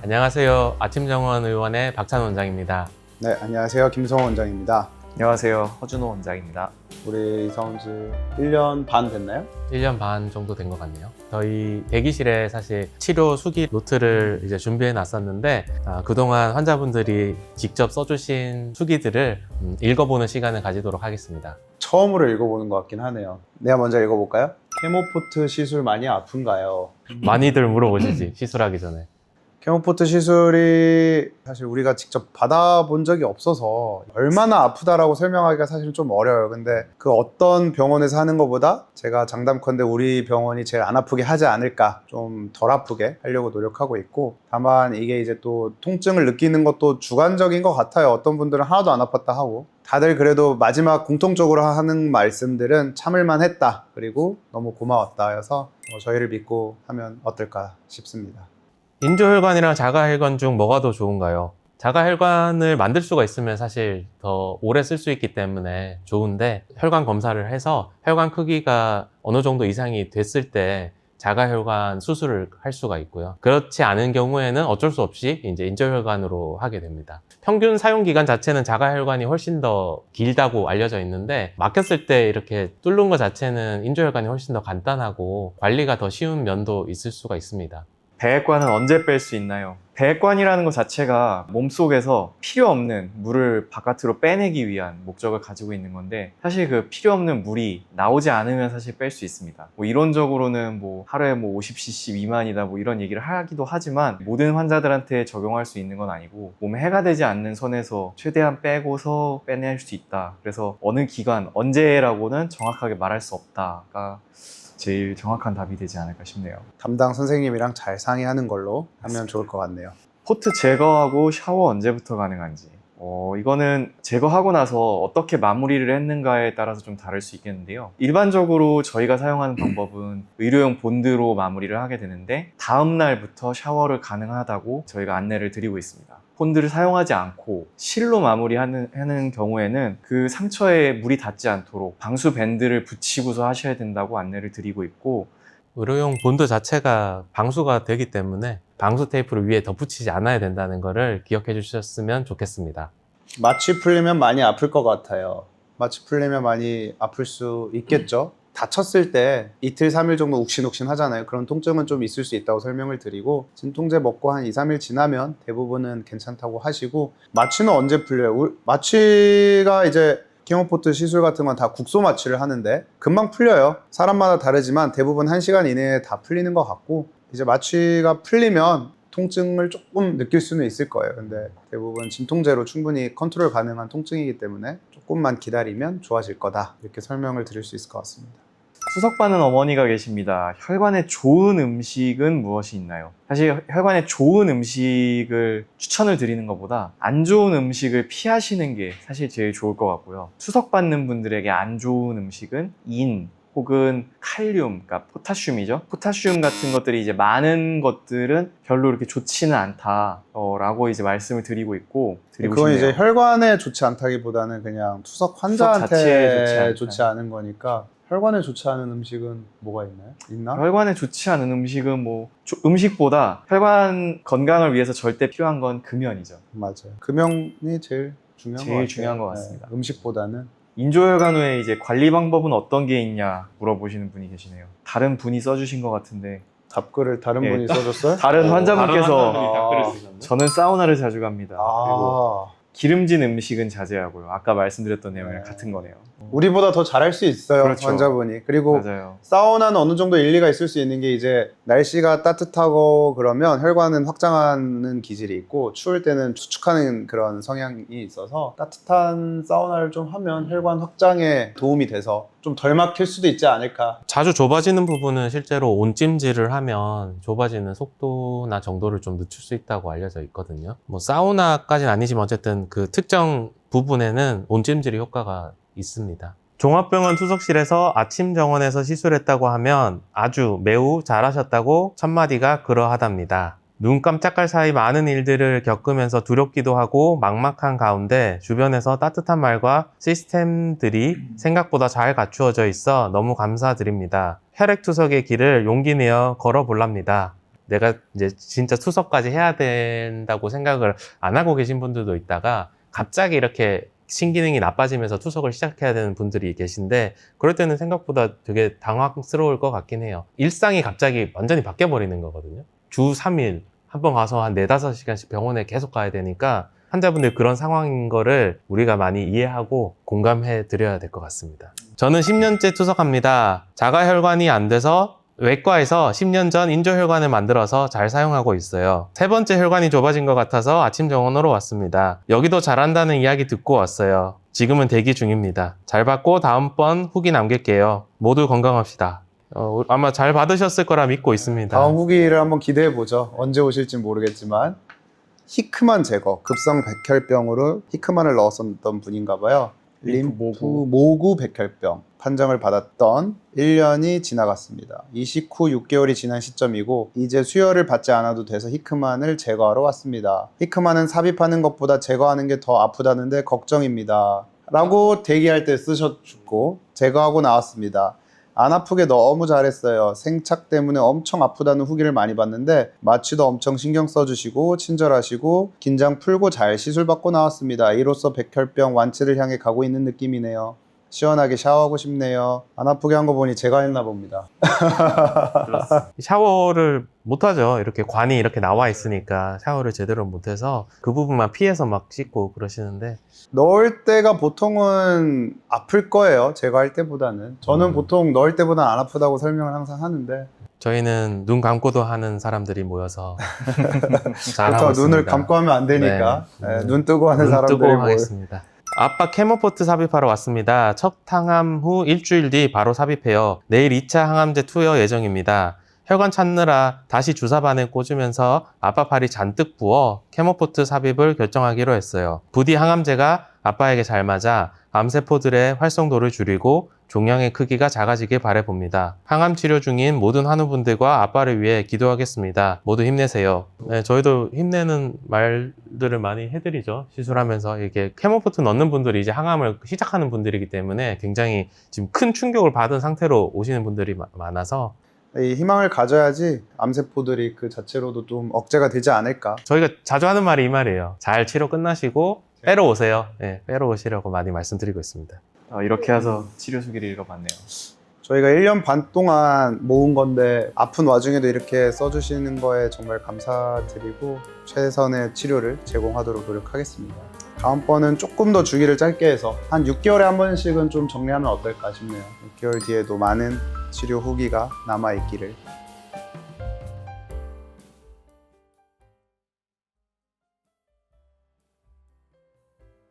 안녕하세요. 아침정원 의원의 박찬호 원장입니다. 네, 안녕하세요. 김성호 원장입니다. 안녕하세요. 허준호 원장입니다. 우리 이사 온 지 1년 반 됐나요? 1년 반 정도 된 것 같네요. 저희 대기실에 사실 치료 수기 노트를 이제 준비해 놨었는데 그동안 환자분들이 직접 써주신 수기들을 읽어보는 시간을 가지도록 하겠습니다. 처음으로 읽어보는 것 같긴 하네요. 내가 먼저 읽어볼까요? 케모포트 시술 많이 아픈가요? 많이들 물어보시지, 시술하기 전에. 케모포트 시술이 사실 우리가 직접 받아본 적이 없어서 얼마나 아프다라고 설명하기가 사실 좀 어려워요. 근데 그 어떤 병원에서 하는 것보다 제가 장담컨대 우리 병원이 제일 안 아프게 하지 않을까, 좀 덜 아프게 하려고 노력하고 있고, 다만 이게 이제 또 통증을 느끼는 것도 주관적인 것 같아요. 어떤 분들은 하나도 안 아팠다 하고, 다들 그래도 마지막 공통적으로 하는 말씀들은 참을만 했다, 그리고 너무 고마웠다 해서 저희를 믿고 하면 어떨까 싶습니다. 인조혈관이랑 자가혈관 중 뭐가 더 좋은가요? 자가혈관을 만들 수가 있으면 사실 더 오래 쓸 수 있기 때문에 좋은데, 혈관 검사를 해서 혈관 크기가 어느 정도 이상이 됐을 때 자가혈관 수술을 할 수가 있고요. 그렇지 않은 경우에는 어쩔 수 없이 이제 인조혈관으로 하게 됩니다. 평균 사용 기간 자체는 자가혈관이 훨씬 더 길다고 알려져 있는데, 막혔을 때 이렇게 뚫는 것 자체는 인조혈관이 훨씬 더 간단하고 관리가 더 쉬운 면도 있을 수가 있습니다. 배액관은 언제 뺄 수 있나요? 배액관이라는 것 자체가 몸속에서 필요 없는 물을 바깥으로 빼내기 위한 목적을 가지고 있는 건데, 사실 그 필요 없는 물이 나오지 않으면 사실 뺄 수 있습니다. 이론적으로는 하루에 50cc 미만이다 이런 얘기를 하기도 하지만, 모든 환자들한테 적용할 수 있는 건 아니고 몸에 해가 되지 않는 선에서 최대한 빼고서 빼낼 수 있다. 그래서 어느 기간, 언제라고는 정확하게 말할 수 없다가 제일 정확한 답이 되지 않을까 싶네요. 담당 선생님이랑 잘 상의하는 걸로 하면 좋을 것 같네요. 포트 제거하고 샤워 언제부터 가능한지, 이거는 제거하고 나서 어떻게 마무리를 했는가에 따라서 좀 다를 수 있겠는데요. 일반적으로 저희가 사용하는 방법은 의료용 본드로 마무리를 하게 되는데, 다음 날부터 샤워를 가능하다고 저희가 안내를 드리고 있습니다. 본드를 사용하지 않고 실로 마무리하는 경우에는 그 상처에 물이 닿지 않도록 방수 밴드를 붙이고서 하셔야 된다고 안내를 드리고 있고, 의료용 본드 자체가 방수가 되기 때문에 방수 테이프를 위에 덧붙이지 않아야 된다는 것을 기억해 주셨으면 좋겠습니다. 마취 풀리면 많이 아플 것 같아요. 마취 풀리면 많이 아플 수 있겠죠. 다쳤을 때 이틀, 3일 정도 욱신욱신 하잖아요. 그런 통증은 좀 있을 수 있다고 설명을 드리고, 진통제 먹고 한 2, 3일 지나면 대부분은 괜찮다고 하시고, 마취는 언제 풀려요? 마취가 이제 케모포트 시술 같은 건 다 국소 마취를 하는데 금방 풀려요. 사람마다 다르지만 대부분 1시간 이내에 다 풀리는 것 같고, 이제 마취가 풀리면 통증을 조금 느낄 수는 있을 거예요. 근데 대부분 진통제로 충분히 컨트롤 가능한 통증이기 때문에 조금만 기다리면 좋아질 거다, 이렇게 설명을 드릴 수 있을 것 같습니다. 수석받는 어머니가 계십니다. 혈관에 좋은 음식은 무엇이 있나요? 사실 혈관에 좋은 음식을 추천을 드리는 것보다 안 좋은 음식을 피하시는 게 사실 제일 좋을 것 같고요. 수석받는 분들에게 안 좋은 음식은 인 혹은 칼륨, 그러니까 포타슘이죠. 포타슘 같은 것들이 이제 많은 것들은 별로 이렇게 좋지는 않다라고 이제 말씀을 드리고 그건 싶네요. 이제 혈관에 좋지 않다기보다는 그냥 투석 환자한테 자체에 좋지 않은 거니까. 혈관에 좋지 않은 음식은 뭐가 있나? 혈관에 좋지 않은 음식은 음식보다 혈관 건강을 위해서 절대 필요한 건 금연이죠. 맞아요. 금연이 제일 중요한 것 같아요. 같습니다. 네, 음식보다는. 인조혈관 후에 이제 관리 방법은 어떤 게 있냐 물어보시는 분이 계시네요. 다른 분이 써주신 것 같은데, 답글을 다른 예. 분이 써줬어요? 다른 환자분께서 답글을 쓰셨네. 저는 사우나를 자주 갑니다. 그리고 아, 기름진 음식은 자제하고요. 아까 말씀드렸던 내용이랑 네. 같은 거네요. 우리보다 더 잘할 수 있어요. 그렇죠. 환자분이. 그리고 맞아요. 사우나는 어느 정도 일리가 있을 수 있는 게, 이제 날씨가 따뜻하고 그러면 혈관은 확장하는 기질이 있고, 추울 때는 수축하는 그런 성향이 있어서 따뜻한 사우나를 좀 하면 혈관 확장에 도움이 돼서 좀 덜 막힐 수도 있지 않을까. 자주 좁아지는 부분은 실제로 온찜질을 하면 좁아지는 속도나 정도를 좀 늦출 수 있다고 알려져 있거든요. 사우나까지는 아니지만 어쨌든 그 특정 부분에는 온찜질의 효과가 있습니다. 종합병원 투석실에서 아침 정원에서 시술했다고 하면 아주 매우 잘하셨다고 첫마디가 그러하답니다. 눈 깜짝할 사이 많은 일들을 겪으면서 두렵기도 하고 막막한 가운데 주변에서 따뜻한 말과 시스템들이 생각보다 잘 갖추어져 있어 너무 감사드립니다. 혈액투석의 길을 용기 내어 걸어볼랍니다. 내가 이제 진짜 투석까지 해야 된다고 생각을 안 하고 계신 분들도 있다가 갑자기 이렇게 신기능이 나빠지면서 투석을 시작해야 되는 분들이 계신데 그럴 때는 생각보다 되게 당황스러울 것 같긴 해요. 일상이 갑자기 완전히 바뀌어 버리는 거거든요. 주 3일 한 번 가서 한 4-5시간씩 병원에 계속 가야 되니까 환자분들 그런 상황인 거를 우리가 많이 이해하고 공감해 드려야 될 것 같습니다. 저는 10년째 투석합니다. 자가혈관이 안 돼서 외과에서 10년 전 인조혈관을 만들어서 잘 사용하고 있어요. 세 번째 혈관이 좁아진 것 같아서 아침 정원으로 왔습니다. 여기도 잘한다는 이야기 듣고 왔어요. 지금은 대기 중입니다. 잘 받고 다음번 후기 남길게요. 모두 건강합시다. 아마 잘 받으셨을 거라 믿고 있습니다. 다음 후기를 한번 기대해 보죠. 언제 오실지 모르겠지만 히크만 제거, 급성 백혈병으로 히크만을 넣었었던 분인가 봐요. 림프 모구 백혈병 판정을 받았던 1년이 지나갔습니다. 이식 후 6개월이 지난 시점이고 이제 수혈을 받지 않아도 돼서 히크만을 제거하러 왔습니다. 히크만은 삽입하는 것보다 제거하는 게 더 아프다는데 걱정입니다. 라고 대기할 때 쓰셨고 제거하고 나왔습니다. 안 아프게 너무 잘했어요. 생착 때문에 엄청 아프다는 후기를 많이 봤는데 마취도 엄청 신경 써주시고 친절하시고 긴장 풀고 잘 시술받고 나왔습니다. 이로써 백혈병 완치를 향해 가고 있는 느낌이네요. 시원하게 샤워하고 싶네요. 안 아프게 한 거 보니 제가 했나 봅니다. 샤워를 못하죠. 이렇게 관이 이렇게 나와 있으니까 샤워를 제대로 못해서 그 부분만 피해서 막 씻고 그러시는데 넣을 때가 보통은 아플 거예요. 제거할 때보다는. 저는 보통 넣을 때보다는 안 아프다고 설명을 항상 하는데 저희는 눈 감고도 하는 사람들이 모여서 잘하고 그렇죠. 있습니다. 눈을 감고 하면 안 되니까 네. 눈 뜨고 하는 눈 사람들이 뜨고 모여. 하겠습니다. 아빠 케모포트 삽입하러 왔습니다. 첫 항암 후 일주일 뒤 바로 삽입해요. 내일 2차 항암제 투여 예정입니다. 혈관 찾느라 다시 주사바늘 꽂으면서 아빠 팔이 잔뜩 부어 케모포트 삽입을 결정하기로 했어요. 부디 항암제가 아빠에게 잘 맞아 암세포들의 활성도를 줄이고 종양의 크기가 작아지길 바라봅니다. 항암 치료 중인 모든 환우분들과 아빠를 위해 기도하겠습니다. 모두 힘내세요. 네, 저희도 힘내는 말들을 많이 해드리죠. 시술하면서 이렇게 케모포트 넣는 분들이 이제 항암을 시작하는 분들이기 때문에 굉장히 지금 큰 충격을 받은 상태로 오시는 분들이 많아서 이 희망을 가져야지 암세포들이 그 자체로도 좀 억제가 되지 않을까. 저희가 자주 하는 말이 이 말이에요. 잘 치료 끝나시고 빼러 오세요. 네, 빼러 오시려고 많이 말씀드리고 있습니다. 이렇게 해서 치료 수기를 읽어봤네요. 저희가 1년 반 동안 모은 건데 아픈 와중에도 이렇게 써주시는 거에 정말 감사드리고 최선의 치료를 제공하도록 노력하겠습니다. 다음번은 조금 더 주기를 짧게 해서 한 6개월에 한 번씩은 좀 정리하면 어떨까 싶네요. 6개월 뒤에도 많은 치료 후기가 남아있기를